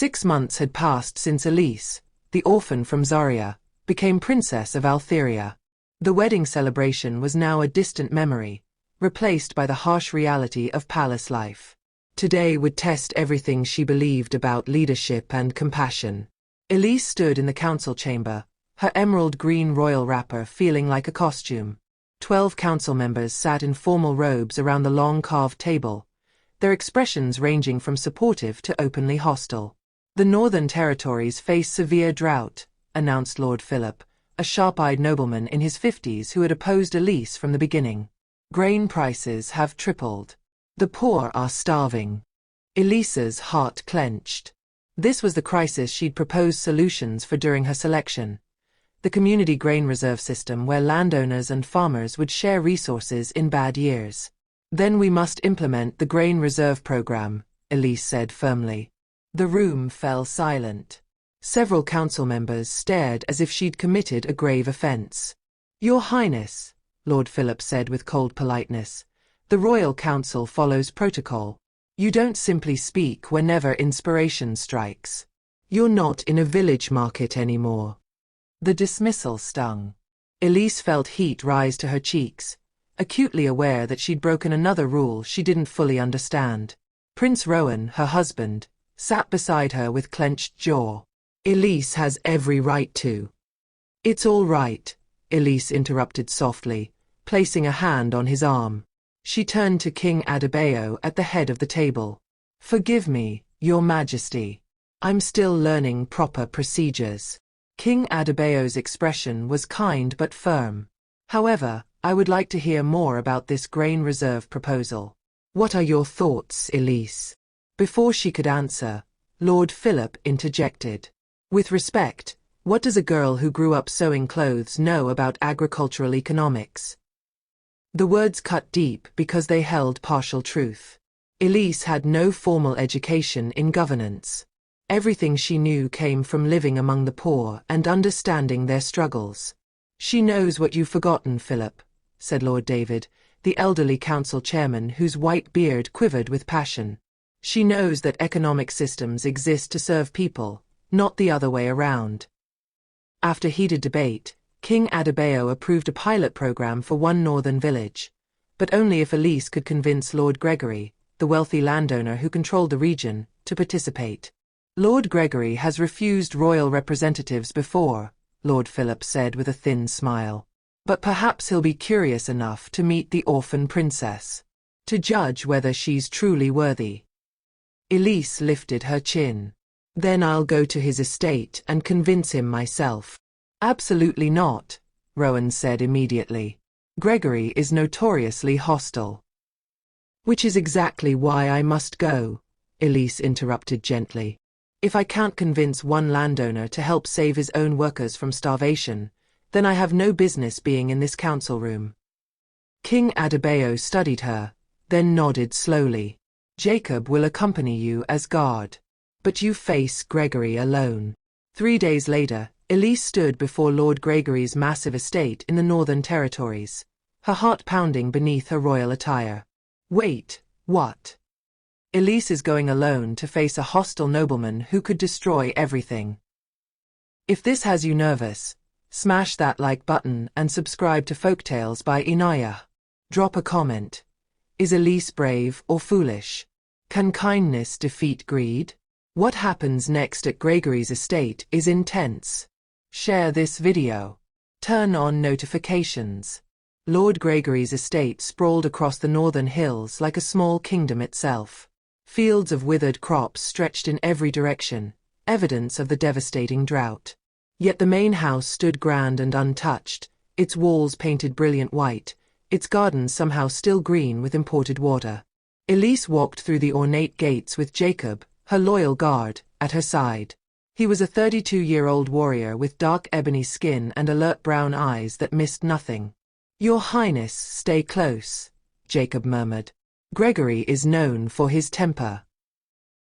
6 months had passed since Elise, the orphan from Zaria, became Princess of Altheria. The wedding celebration was now a distant memory, replaced by the harsh reality of palace life. Today would test everything she believed about leadership and compassion. Elise stood in the council chamber, her emerald green royal wrapper feeling like a costume. 12 council members sat in formal robes around the long carved table, their expressions ranging from supportive to openly hostile. The Northern Territories face severe drought, announced Lord Philip, a sharp-eyed nobleman in his 50s who had opposed Elise from the beginning. Grain prices have tripled. The poor are starving. Elise's heart clenched. This was the crisis she'd proposed solutions for during her selection. The community grain reserve system where landowners and farmers would share resources in bad years. Then we must implement the grain reserve program, Elise said firmly. The room fell silent. Several council members stared as if she'd committed a grave offense. Your Highness, Lord Philip said with cold politeness, the Royal Council follows protocol. You don't simply speak whenever inspiration strikes. You're not in a village market anymore. The dismissal stung. Elise felt heat rise to her cheeks, acutely aware that she'd broken another rule she didn't fully understand. Prince Rowan, her husband, sat beside her with clenched jaw. Elise has every right to. It's all right, Elise interrupted softly, placing a hand on his arm. She turned to King Adebayo at the head of the table. Forgive me, Your Majesty. I'm still learning proper procedures. King Adebayo's expression was kind but firm. However, I would like to hear more about this grain reserve proposal. What are your thoughts, Elise? Before she could answer, Lord Philip interjected. With respect, what does a girl who grew up sewing clothes know about agricultural economics? The words cut deep because they held partial truth. Elise had no formal education in governance. Everything she knew came from living among the poor and understanding their struggles. She knows what you've forgotten, Philip, said Lord David, the elderly council chairman whose white beard quivered with passion. She knows that economic systems exist to serve people, not the other way around. After heated debate, King Adebayo approved a pilot program for one northern village, but only if Elise could convince Lord Gregory, the wealthy landowner who controlled the region, to participate. Lord Gregory has refused royal representatives before, Lord Philip said with a thin smile. But perhaps he'll be curious enough to meet the orphan princess, to judge whether she's truly worthy. Elise lifted her chin. Then I'll go to his estate and convince him myself. Absolutely not, Rowan said immediately. Gregory is notoriously hostile. Which is exactly why I must go, Elise interrupted gently. If I can't convince one landowner to help save his own workers from starvation, then I have no business being in this council room. King Adebayo studied her, then nodded slowly. Jacob will accompany you as guard. But you face Gregory alone. 3 days later, Elise stood before Lord Gregory's massive estate in the Northern Territories, her heart pounding beneath her royal attire. Wait, what? Elise is going alone to face a hostile nobleman who could destroy everything. If this has you nervous, smash that like button and subscribe to Folktales by Inaya. Drop a comment. Is Elise brave or foolish? Can kindness defeat greed? What happens next at Gregory's estate is intense. Share this video. Turn on notifications. Lord Gregory's estate sprawled across the northern hills like a small kingdom itself. Fields of withered crops stretched in every direction, evidence of the devastating drought. Yet the main house stood grand and untouched, its walls painted brilliant white, its gardens somehow still green with imported water. Elise walked through the ornate gates with Jacob, her loyal guard, at her side. He was a 32-year-old warrior with dark ebony skin and alert brown eyes that missed nothing. Your Highness, stay close, Jacob murmured. Gregory is known for his temper.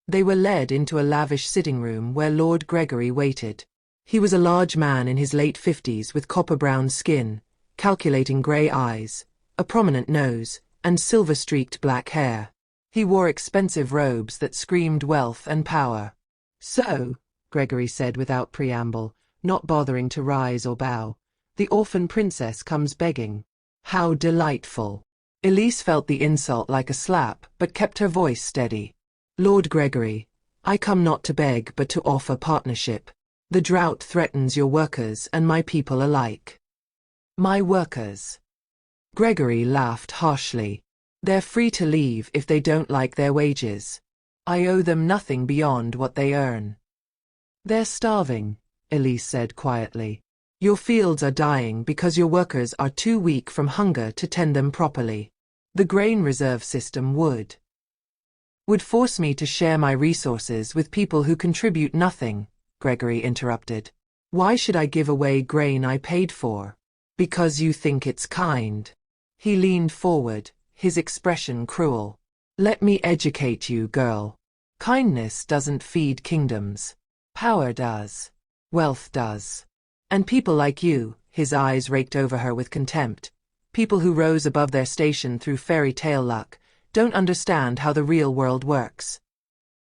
They were led into a lavish sitting room where Lord Gregory waited. He was a large man in his late 50s with copper-brown skin, calculating grey eyes, a prominent nose, and silver-streaked black hair. He wore expensive robes that screamed wealth and power. So, Gregory said without preamble, not bothering to rise or bow, the orphan princess comes begging. How delightful. Elise felt the insult like a slap, but kept her voice steady. Lord Gregory, I come not to beg but to offer partnership. The drought threatens your workers and my people alike. My workers? Gregory laughed harshly. They're free to leave if they don't like their wages. I owe them nothing beyond what they earn. They're starving, Elise said quietly. Your fields are dying because your workers are too weak from hunger to tend them properly. The grain reserve system would force me to share my resources with people who contribute nothing, Gregory interrupted. Why should I give away grain I paid for? Because you think it's kind. He leaned forward, his expression cruel. Let me educate you, girl. Kindness doesn't feed kingdoms. Power does. Wealth does. And people like you, his eyes raked over her with contempt, people who rose above their station through fairy tale luck, don't understand how the real world works.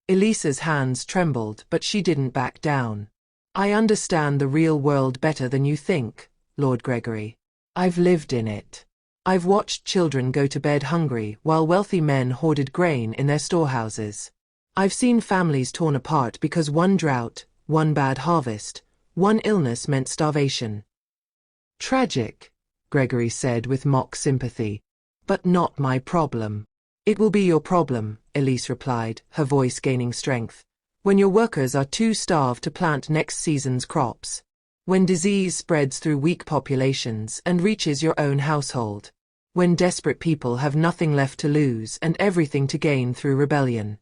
Elisa's hands trembled, but she didn't back down. I understand the real world better than you think, Lord Gregory. I've lived in it. I've watched children go to bed hungry while wealthy men hoarded grain in their storehouses. I've seen families torn apart because one drought, one bad harvest, one illness meant starvation. Tragic, Gregory said with mock sympathy. But not my problem. It will be your problem, Elise replied, her voice gaining strength, when your workers are too starved to plant next season's crops. When disease spreads through weak populations and reaches your own household. When desperate people have nothing left to lose and everything to gain through rebellion.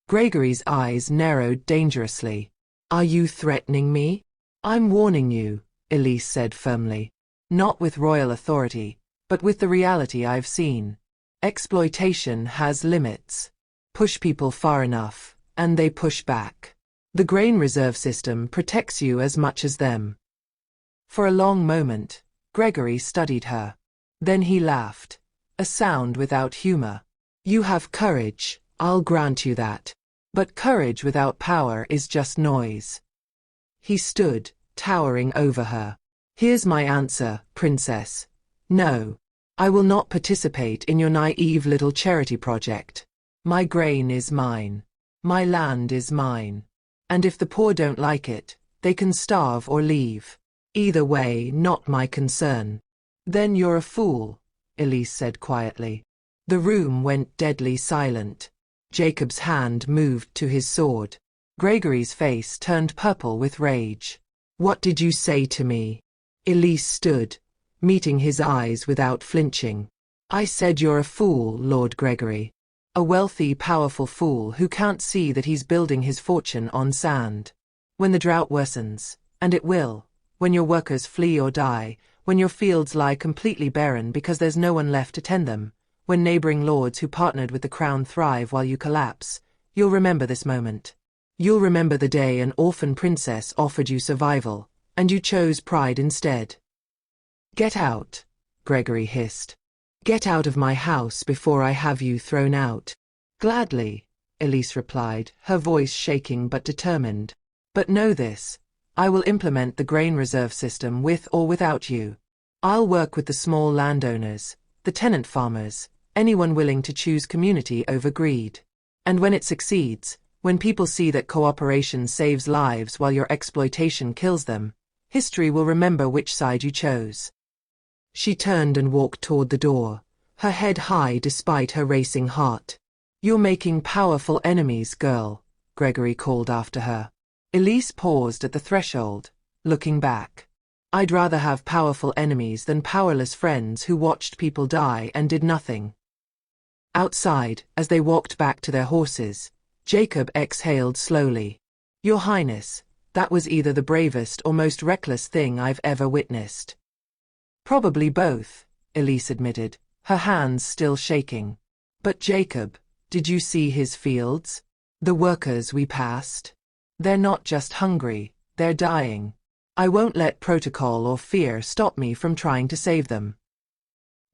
Gregory's eyes narrowed dangerously. Are you threatening me? I'm warning you, Elise said firmly. Not with royal authority, but with the reality I've seen. Exploitation has limits. Push people far enough, and they push back. The grain reserve system protects you as much as them. For a long moment, Gregory studied her. Then he laughed, a sound without humor. You have courage, I'll grant you that. But courage without power is just noise. He stood, towering over her. Here's my answer, princess. No. I will not participate in your naive little charity project. My grain is mine. My land is mine. And if the poor don't like it, they can starve or leave. Either way, not my concern. Then you're a fool, Elise said quietly. The room went deadly silent. Jacob's hand moved to his sword. Gregory's face turned purple with rage. What did you say to me? Elise stood, meeting his eyes without flinching. I said you're a fool, Lord Gregory. A wealthy, powerful fool who can't see that he's building his fortune on sand. When the drought worsens, and it will, when your workers flee or die, when your fields lie completely barren because there's no one left to tend them, when neighboring lords who partnered with the crown thrive while you collapse, you'll remember this moment. You'll remember the day an orphan princess offered you survival, and you chose pride instead. Get out, Gregory hissed. Get out of my house before I have you thrown out. Gladly, Elise replied, her voice shaking but determined. But know this, I will implement the grain reserve system with or without you. I'll work with the small landowners, the tenant farmers, anyone willing to choose community over greed. And when it succeeds, when people see that cooperation saves lives while your exploitation kills them, history will remember which side you chose. She turned and walked toward the door, her head high despite her racing heart. You're making powerful enemies, girl, Gregory called after her. Elise paused at the threshold, looking back. I'd rather have powerful enemies than powerless friends who watched people die and did nothing. Outside, as they walked back to their horses, Jacob exhaled slowly. Your Highness, that was either the bravest or most reckless thing I've ever witnessed. Probably both, Elise admitted, her hands still shaking. But Jacob, did you see his fields? The workers we passed? They're not just hungry, they're dying. I won't let protocol or fear stop me from trying to save them.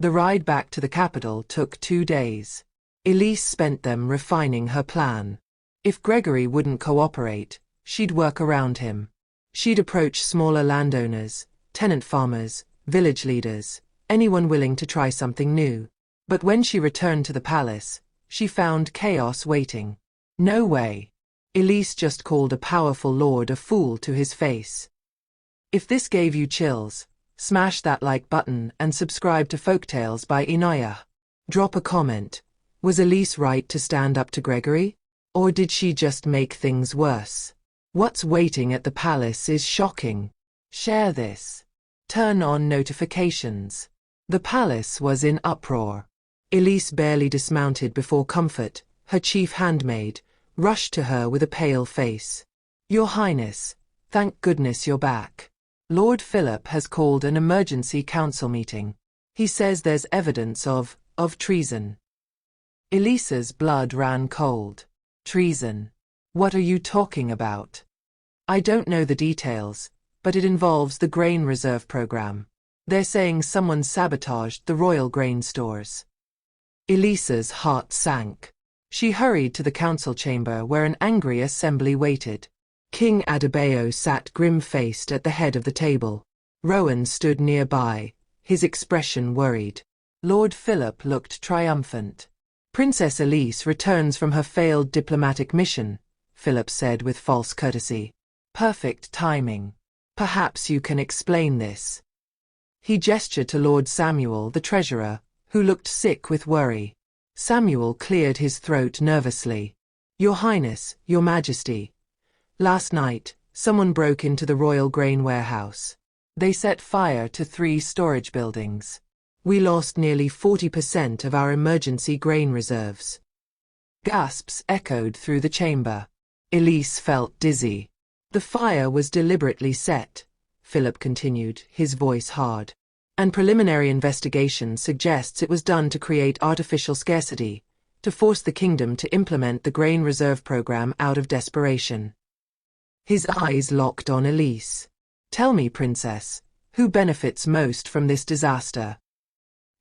The ride back to the capital took 2 days. Elise spent them refining her plan. If Gregory wouldn't cooperate, she'd work around him. She'd approach smaller landowners, tenant farmers, village leaders, anyone willing to try something new. But when she returned to the palace, she found chaos waiting. No way. Elise just called a powerful lord a fool to his face. If this gave you chills, smash that like button and subscribe to Folktales by Inaya. Drop a comment. Was Elise right to stand up to Gregory? Or did she just make things worse? What's waiting at the palace is shocking. Share this. Turn on notifications. The palace was in uproar. Elise barely dismounted before Comfort, her chief handmaid, rushed to her with a pale face. Your Highness, thank goodness you're back. Lord Philip has called an emergency council meeting. He says there's evidence of treason. Elisa's blood ran cold. Treason. What are you talking about? I don't know the details, but it involves the grain reserve program. They're saying someone sabotaged the royal grain stores. Elisa's heart sank. She hurried to the council chamber where an angry assembly waited. King Adebayo sat grim-faced at the head of the table. Rowan stood nearby, his expression worried. Lord Philip looked triumphant. Princess Elise returns from her failed diplomatic mission, Philip said with false courtesy. Perfect timing. Perhaps you can explain this. He gestured to Lord Samuel, the treasurer, who looked sick with worry. Samuel cleared his throat nervously. Your Highness, Your Majesty. Last night, someone broke into the royal grain warehouse. They set fire to 3 storage buildings. We lost nearly 40% of our emergency grain reserves. Gasps echoed through the chamber. Elise felt dizzy. The fire was deliberately set, Philip continued, his voice hard. And preliminary investigation suggests it was done to create artificial scarcity, to force the kingdom to implement the grain reserve program out of desperation. His eyes locked on Elise. Tell me, Princess, who benefits most from this disaster?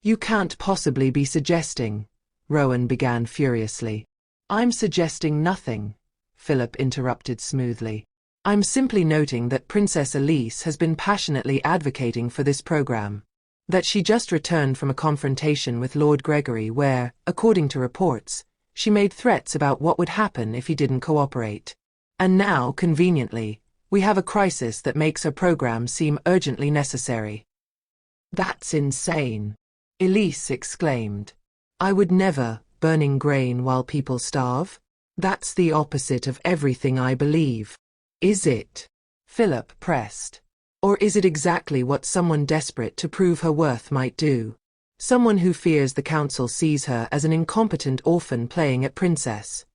You can't possibly be suggesting, Rowan began furiously. I'm suggesting nothing, Philip interrupted smoothly. I'm simply noting that Princess Elise has been passionately advocating for this program. That she just returned from a confrontation with Lord Gregory where, according to reports, she made threats about what would happen if he didn't cooperate. And now, conveniently, we have a crisis that makes her program seem urgently necessary. That's insane, Elise exclaimed. I would never, burning grain while people starve? That's the opposite of everything I believe. Is it? Philip pressed. Or is it exactly what someone desperate to prove her worth might do? Someone who fears the council sees her as an incompetent orphan playing at princess.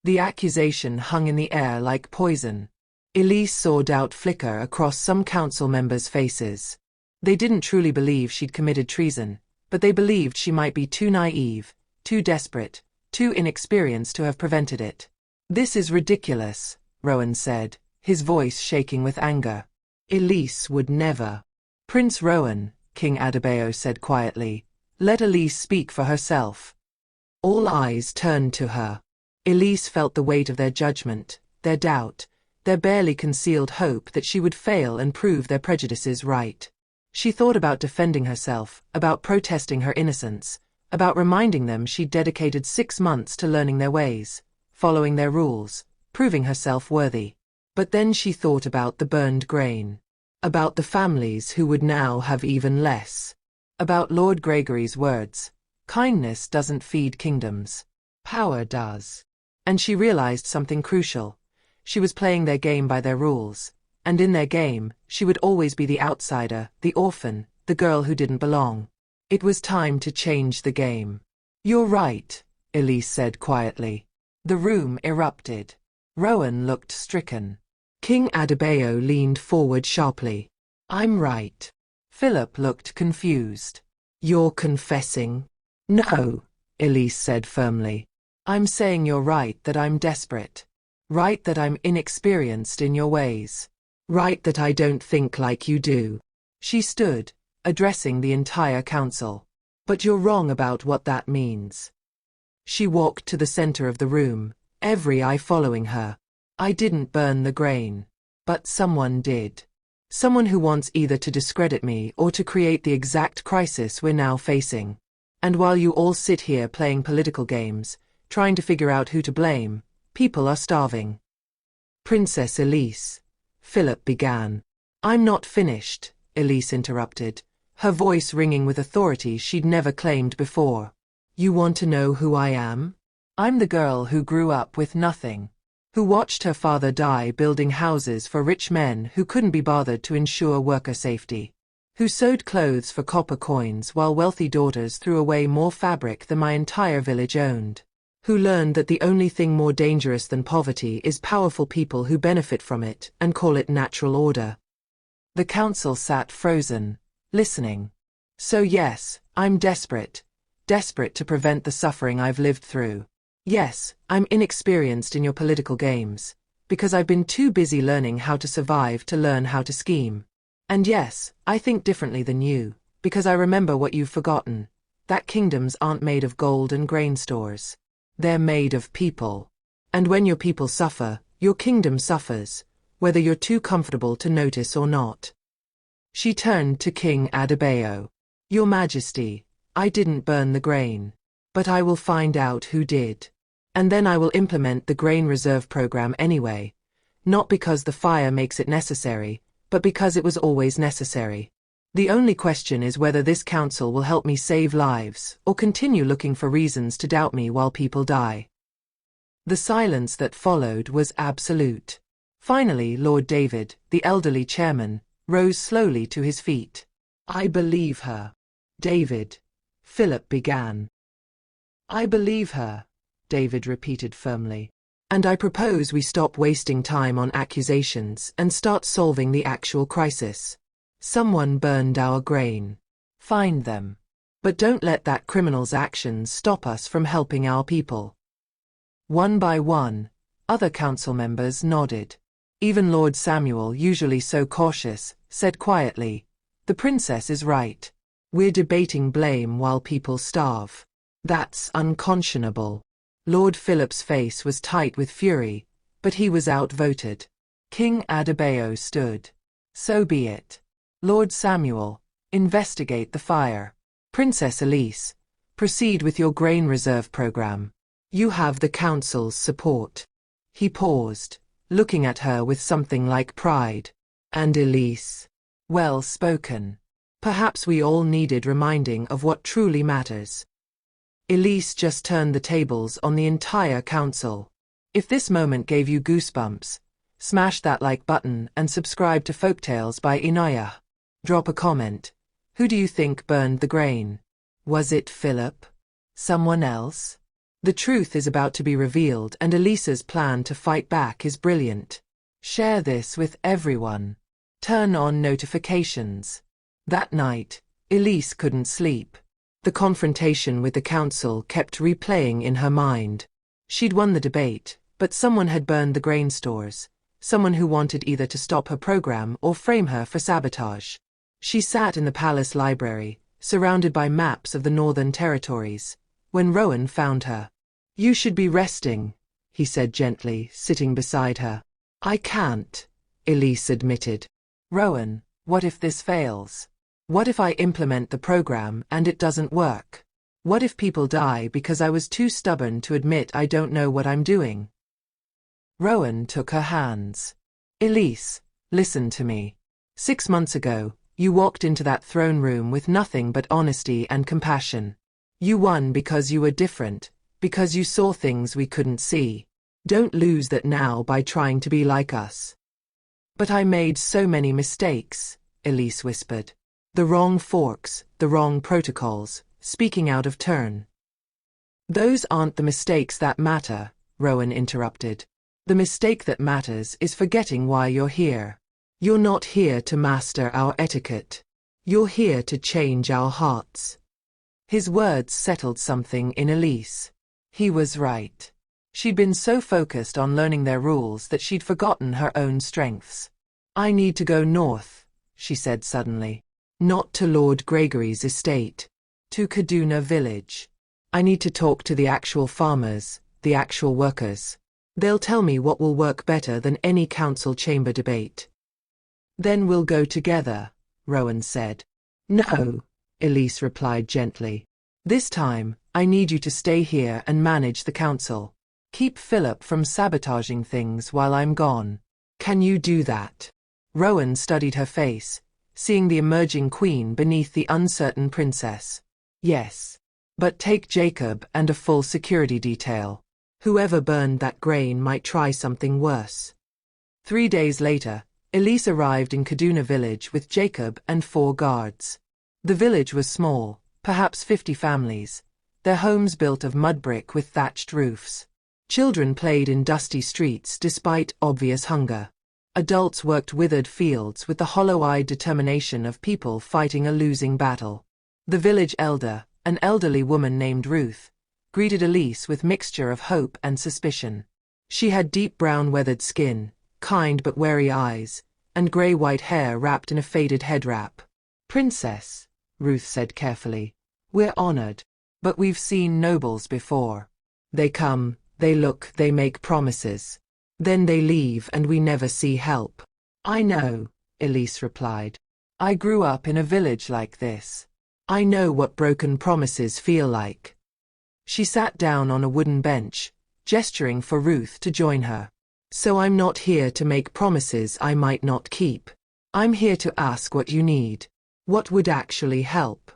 The accusation hung in the air like poison. Elise saw doubt flicker across some council members' faces. They didn't truly believe she'd committed treason, but they believed she might be too naive, too desperate, too inexperienced to have prevented it. This is ridiculous, Rowan said, his voice shaking with anger. Elise would never. Prince Rowan, King Adebayo said quietly, let Elise speak for herself. All eyes turned to her. Elise felt the weight of their judgment, their doubt, their barely concealed hope that she would fail and prove their prejudices right. She thought about defending herself, about protesting her innocence, about reminding them she'd dedicated 6 months to learning their ways, following their rules, proving herself worthy. But then she thought about the burned grain, about the families who would now have even less, about Lord Gregory's words, kindness doesn't feed kingdoms, power does. And she realized something crucial. She was playing their game by their rules, and in their game, she would always be the outsider, the orphan, the girl who didn't belong. It was time to change the game. You're right, Elise said quietly. The room erupted. Rowan looked stricken. King Adebayo leaned forward sharply. I'm right. Philip looked confused. You're confessing? No, Elise said firmly. I'm saying you're right that I'm desperate. Right that I'm inexperienced in your ways. Right that I don't think like you do. She stood, addressing the entire council. But you're wrong about what that means. She walked to the center of the room, every eye following her. I didn't burn the grain. But someone did. Someone who wants either to discredit me or to create the exact crisis we're now facing. And while you all sit here playing political games, trying to figure out who to blame, people are starving. Princess Elise, Philip began. I'm not finished, Elise interrupted, her voice ringing with authority she'd never claimed before. You want to know who I am? I'm the girl who grew up with nothing. Who watched her father die building houses for rich men who couldn't be bothered to ensure worker safety. Who sewed clothes for copper coins while wealthy daughters threw away more fabric than my entire village owned. Who learned that the only thing more dangerous than poverty is powerful people who benefit from it and call it natural order. The council sat frozen, listening. So yes, I'm desperate to prevent the suffering I've lived through. Yes, I'm inexperienced in your political games, because I've been too busy learning how to survive to learn how to scheme. And yes, I think differently than you, because I remember what you've forgotten, that kingdoms aren't made of gold and grain stores. They're made of people. And when your people suffer, your kingdom suffers, whether you're too comfortable to notice or not. She turned to King Adebayo. Your Majesty, I didn't burn the grain. But I will find out who did. And then I will implement the grain reserve program anyway, not because the fire makes it necessary, but because it was always necessary. The only question is whether this council will help me save lives or continue looking for reasons to doubt me while people die. The silence that followed was absolute. Finally, Lord David, the elderly chairman, rose slowly to his feet. I believe her. David, Philip began. I believe her, David repeated firmly. And I propose we stop wasting time on accusations and start solving the actual crisis. Someone burned our grain. Find them. But don't let that criminal's actions stop us from helping our people. One by one, other council members nodded. Even Lord Samuel, usually so cautious, said quietly, the princess is right. We're debating blame while people starve. That's unconscionable. Lord Philip's face was tight with fury, but he was outvoted. King Adebayo stood. So be it. Lord Samuel, investigate the fire. Princess Elise, proceed with your grain reserve program. You have the council's support. He paused, looking at her with something like pride. And Elise. Well spoken. Perhaps we all needed reminding of what truly matters. Elise just turned the tables on the entire council. If this moment gave you goosebumps, smash that like button and subscribe to Folktales by Inaya. Drop a comment. Who do you think burned the grain? Was it Philip? Someone else? The truth is about to be revealed, and Elisa's plan to fight back is brilliant. Share this with everyone. Turn on notifications. That night, Elise couldn't sleep. The confrontation with the council kept replaying in her mind. She'd won the debate, but someone had burned the grain stores, someone who wanted either to stop her program or frame her for sabotage. She sat in the palace library, surrounded by maps of the northern territories, when Rowan found her. You should be resting, he said gently, sitting beside her. I can't, Elise admitted. Rowan, what if this fails? What if I implement the program and it doesn't work? What if people die because I was too stubborn to admit I don't know what I'm doing? Rowan took her hands. Elise, listen to me. 6 months ago, you walked into that throne room with nothing but honesty and compassion. You won because you were different, because you saw things we couldn't see. Don't lose that now by trying to be like us. But I made so many mistakes, Elise whispered. The wrong forks, the wrong protocols, speaking out of turn. Those aren't the mistakes that matter, Rowan interrupted. The mistake that matters is forgetting why you're here. You're not here to master our etiquette. You're here to change our hearts. His words settled something in Elise. He was right. She'd been so focused on learning their rules that she'd forgotten her own strengths. I need to go north, she said suddenly. Not to Lord Gregory's estate. To Kaduna village. I need to talk to the actual farmers, the actual workers. They'll tell me what will work better than any council chamber debate. Then we'll go together, Rowan said. No, Elise replied gently. This time, I need you to stay here and manage the council. Keep Philip from sabotaging things while I'm gone. Can you do that? Rowan studied her face, seeing the emerging queen beneath the uncertain princess. Yes. But take Jacob and a full security detail. Whoever burned that grain might try something worse. 3 days later, Elise arrived in Kaduna village with Jacob and 4 guards. The village was small, perhaps 50 families, their homes built of mud brick with thatched roofs. Children played in dusty streets despite obvious hunger. Adults worked withered fields with the hollow-eyed determination of people fighting a losing battle. The village elder, an elderly woman named Ruth, greeted Elise with mixture of hope and suspicion. She had deep brown weathered skin, kind but wary eyes, and grey-white hair wrapped in a faded head wrap. Princess, Ruth said carefully, we're honored, but we've seen nobles before. They come, they look, they make promises. Then they leave and we never see help. I know, Elise replied. I grew up in a village like this. I know what broken promises feel like. She sat down on a wooden bench, gesturing for Ruth to join her. So I'm not here to make promises I might not keep. I'm here to ask what you need. What would actually help?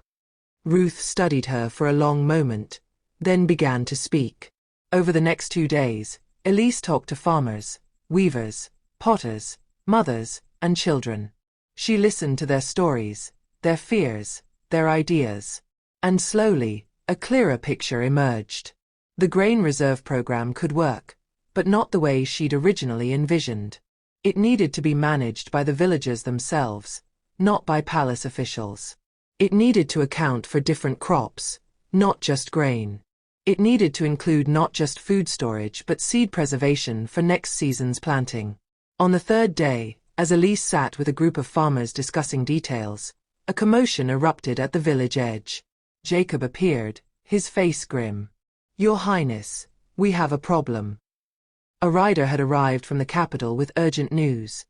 Ruth studied her for a long moment, then began to speak. Over the next 2 days, Elise talked to farmers, weavers, potters, mothers, and children. She listened to their stories, their fears, their ideas. And slowly, a clearer picture emerged. The grain reserve program could work, but not the way she'd originally envisioned. It needed to be managed by the villagers themselves, not by palace officials. It needed to account for different crops, not just grain. It needed to include not just food storage but seed preservation for next season's planting. On the 3rd day, as Elise sat with a group of farmers discussing details, a commotion erupted at the village edge. Jacob appeared, his face grim. Your Highness, we have a problem. A rider had arrived from the capital with urgent news.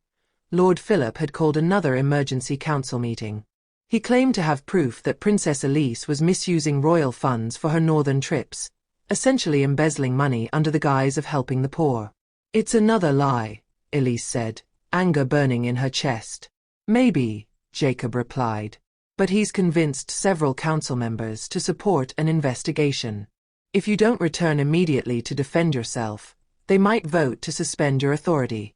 Lord Philip had called another emergency council meeting. He claimed to have proof that Princess Elise was misusing royal funds for her northern trips, essentially embezzling money under the guise of helping the poor. It's another lie, Elise said, anger burning in her chest. Maybe, Jacob replied. But he's convinced several council members to support an investigation. If you don't return immediately to defend yourself, they might vote to suspend your authority.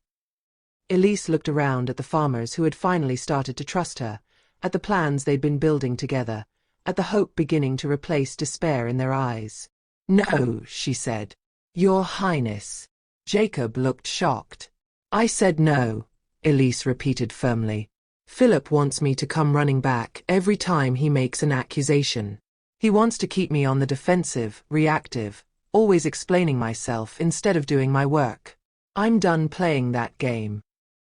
Elise looked around at the farmers who had finally started to trust her, at the plans they'd been building together, at the hope beginning to replace despair in their eyes. No, she said. Your Highness. Jacob looked shocked. I said no, Elise repeated firmly. Philip wants me to come running back every time he makes an accusation. He wants to keep me on the defensive, reactive, always explaining myself instead of doing my work. I'm done playing that game.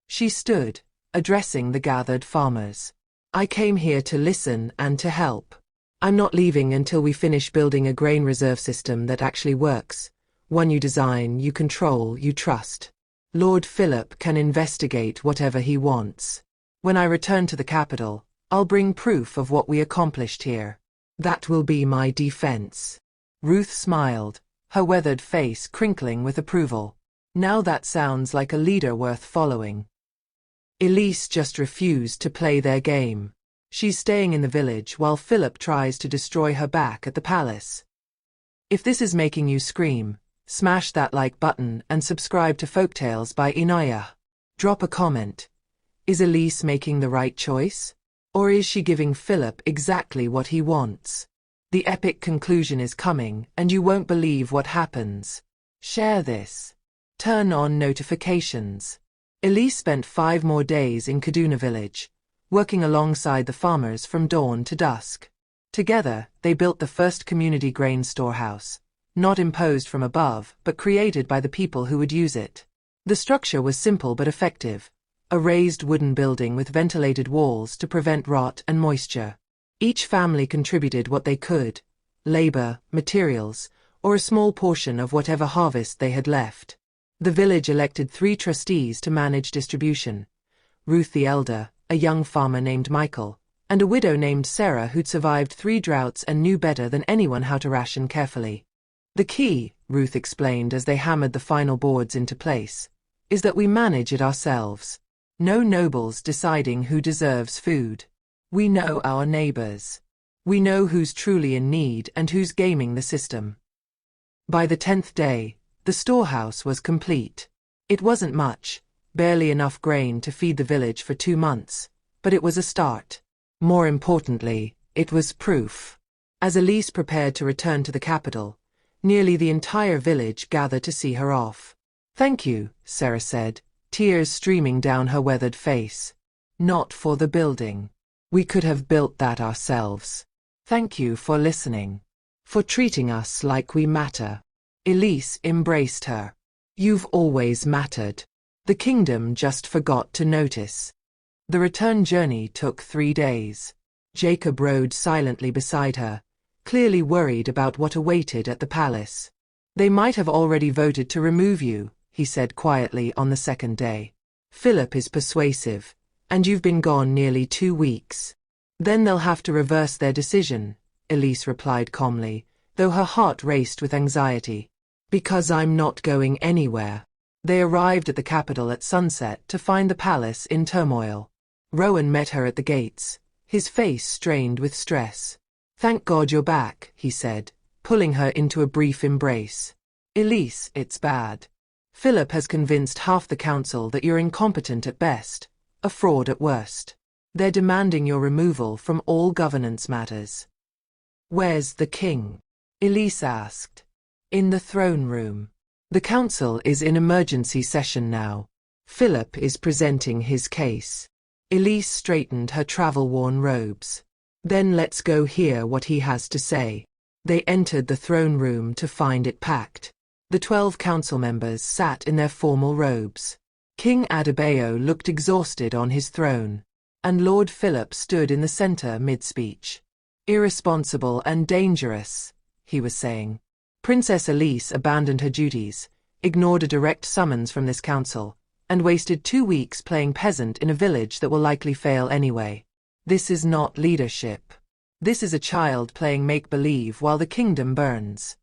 She stood, addressing the gathered farmers. I came here to listen and to help. I'm not leaving until we finish building a grain reserve system that actually works. One you design, you control, you trust. Lord Philip can investigate whatever he wants. When I return to the capital, I'll bring proof of what we accomplished here. That will be my defense. Ruth smiled, her weathered face crinkling with approval. Now that sounds like a leader worth following. Elise just refused to play their game. She's staying in the village while Philip tries to destroy her back at the palace. If this is making you scream, smash that like button and subscribe to Folktales by Inaya. Drop a comment. Is Elise making the right choice? Or is she giving Philip exactly what he wants? The epic conclusion is coming, and you won't believe what happens. Share this. Turn on notifications. Elise spent 5 more days in Kaduna village, working alongside the farmers from dawn to dusk. Together, they built the first community grain storehouse, not imposed from above, but created by the people who would use it. The structure was simple but effective. A raised wooden building with ventilated walls to prevent rot and moisture. Each family contributed what they could, labor, materials, or a small portion of whatever harvest they had left. The village elected 3 trustees to manage distribution: Ruth the elder, a young farmer named Michael, and a widow named Sarah who'd survived 3 droughts and knew better than anyone how to ration carefully. "The key," Ruth explained as they hammered the final boards into place, "is that we manage it ourselves. No nobles deciding who deserves food. We know our neighbors. We know who's truly in need and who's gaming the system." By the 10th day, the storehouse was complete. It wasn't much, barely enough grain to feed the village for 2 months, but it was a start. More importantly, it was proof. As Elise prepared to return to the capital, nearly the entire village gathered to see her off. "Thank you," Sarah said, tears streaming down her weathered face. "Not for the building. We could have built that ourselves. Thank you for listening. For treating us like we matter." Elise embraced her. "You've always mattered. The kingdom just forgot to notice." The return journey took 3 days. Jacob rode silently beside her, clearly worried about what awaited at the palace. "They might have already voted to remove you," he said quietly on the 2nd day. "Philip is persuasive, and you've been gone nearly 2 weeks. Then they'll have to reverse their decision," Elise replied calmly, though her heart raced with anxiety. "Because I'm not going anywhere." They arrived at the capital at sunset to find the palace in turmoil. Rowan met her at the gates, his face strained with stress. "Thank God you're back," he said, pulling her into a brief embrace. "Elise, it's bad. Philip has convinced half the council that you're incompetent at best, a fraud at worst. They're demanding your removal from all governance matters." "Where's the king?" Elise asked. "In the throne room. The council is in emergency session now. Philip is presenting his case." Elise straightened her travel-worn robes. "Then let's go hear what he has to say." They entered the throne room to find it packed. The 12 council members sat in their formal robes. King Adebayo looked exhausted on his throne, and Lord Philip stood in the center mid-speech. "Irresponsible and dangerous," he was saying. "Princess Elise abandoned her duties, ignored a direct summons from this council, and wasted 2 weeks playing peasant in a village that will likely fail anyway. This is not leadership. This is a child playing make-believe while the kingdom burns."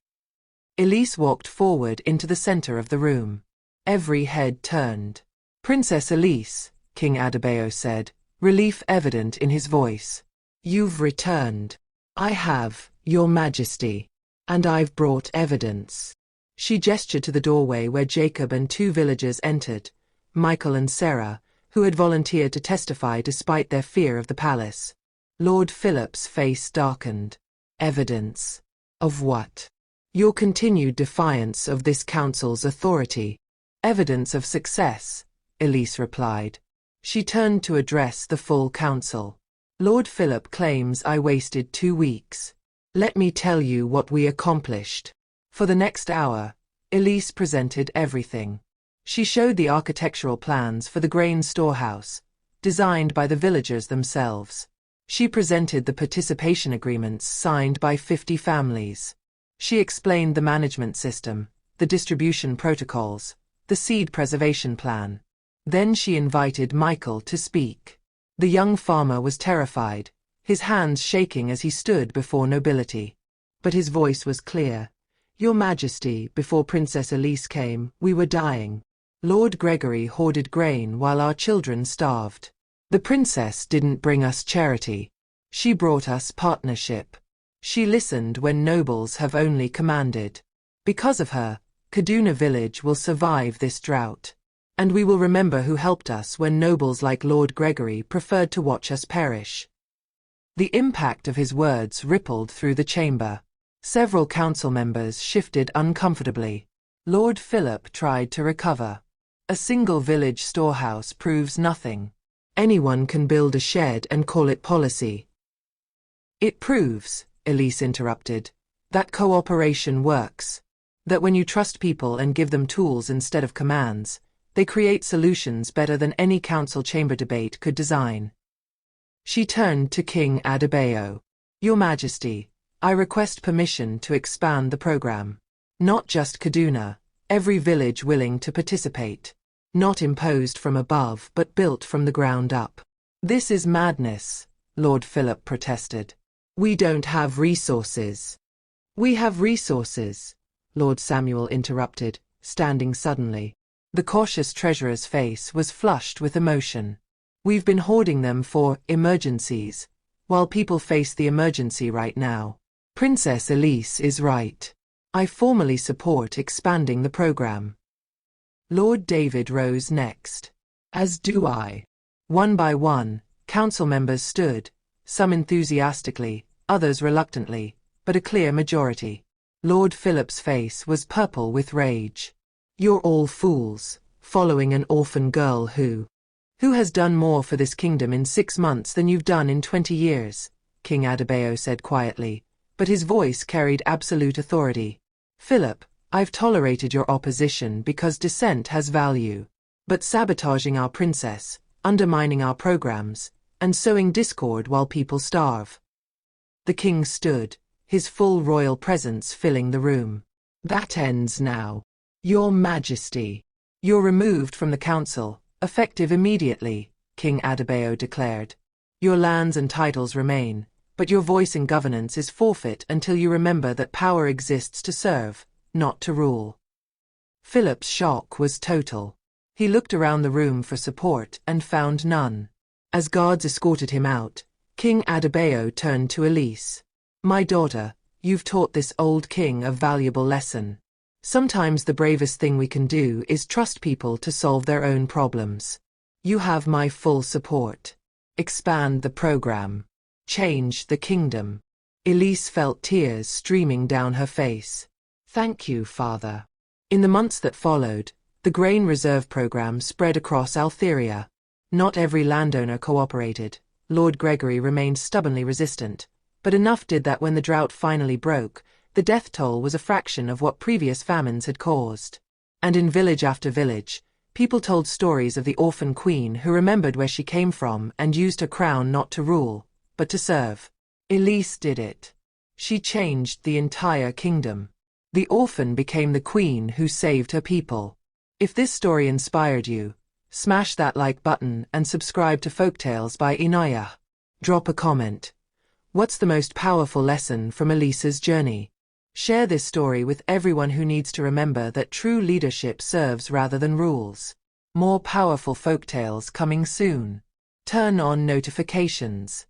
Elise walked forward into the center of the room. Every head turned. "Princess Elise," King Adebayo said, relief evident in his voice. "You've returned." "I have, Your Majesty. And I've brought evidence." She gestured to the doorway where Jacob and 2 villagers entered, Michael and Sarah, who had volunteered to testify despite their fear of the palace. Lord Philip's face darkened. "Evidence? Of what?" "Your continued defiance of this council's authority." "Evidence of success," Elise replied. She turned to address the full council. "Lord Philip claims I wasted 2 weeks. Let me tell you what we accomplished." For the next hour, Elise presented everything. She showed the architectural plans for the grain storehouse, designed by the villagers themselves. She presented the participation agreements signed by 50 families. She explained the management system, the distribution protocols, the seed preservation plan. Then she invited Michael to speak. The young farmer was terrified, his hands shaking as he stood before nobility. But his voice was clear. "Your Majesty, before Princess Elise came, we were dying. Lord Gregory hoarded grain while our children starved. The princess didn't bring us charity. She brought us partnership. She listened when nobles have only commanded. Because of her, Kaduna village will survive this drought. And we will remember who helped us when nobles like Lord Gregory preferred to watch us perish." The impact of his words rippled through the chamber. Several council members shifted uncomfortably. Lord Philip tried to recover. "A single village storehouse proves nothing. Anyone can build a shed and call it policy." "It proves," Elise interrupted, "that cooperation works. That when you trust people and give them tools instead of commands, they create solutions better than any council chamber debate could design." She turned to King Adebayo. "Your Majesty, I request permission to expand the program. Not just Kaduna, every village willing to participate. Not imposed from above but built from the ground up. This is madness, Lord Philip protested. We don't have resources. We have resources, Lord Samuel interrupted, standing suddenly. The cautious treasurer's face was flushed with emotion. We've been hoarding them for emergencies, while people face the emergency right now. Princess Elise is right. I formally support expanding the program. Lord David rose next. As do I. One by one, council members stood, some enthusiastically, others reluctantly, but a clear majority. Lord Philip's face was purple with rage. You're all fools, following an orphan girl who has done more for this kingdom in 6 months than you've done in 20 years, King Adebayo said quietly, but his voice carried absolute authority. Philip, I've tolerated your opposition because dissent has value. But sabotaging our princess, undermining our programs, and sowing discord while people starve. The king stood, his full royal presence filling the room. That ends now. Your Majesty. You're removed from the council, effective immediately, King Adebayo declared. Your lands and titles remain, but your voice in governance is forfeit until you remember that power exists to serve, not to rule. Philip's shock was total. He looked around the room for support and found none. As guards escorted him out, King Adebayo turned to Elise. My daughter, you've taught this old king a valuable lesson. Sometimes the bravest thing we can do is trust people to solve their own problems. You have my full support. Expand the program. Change the kingdom. Elise felt tears streaming down her face. Thank you, Father. In the months that followed, the grain reserve program spread across Altheria. Not every landowner cooperated. Lord Gregory remained stubbornly resistant, but enough did that when the drought finally broke, the death toll was a fraction of what previous famines had caused. And in village after village, people told stories of the orphan queen who remembered where she came from and used her crown not to rule, but to serve. Elise did it. She changed the entire kingdom. The orphan became the queen who saved her people. If this story inspired you, smash that like button and subscribe to Folktales by Inaya. Drop a comment. What's the most powerful lesson from Elise's journey? Share this story with everyone who needs to remember that true leadership serves rather than rules. More powerful folktales coming soon. Turn on notifications.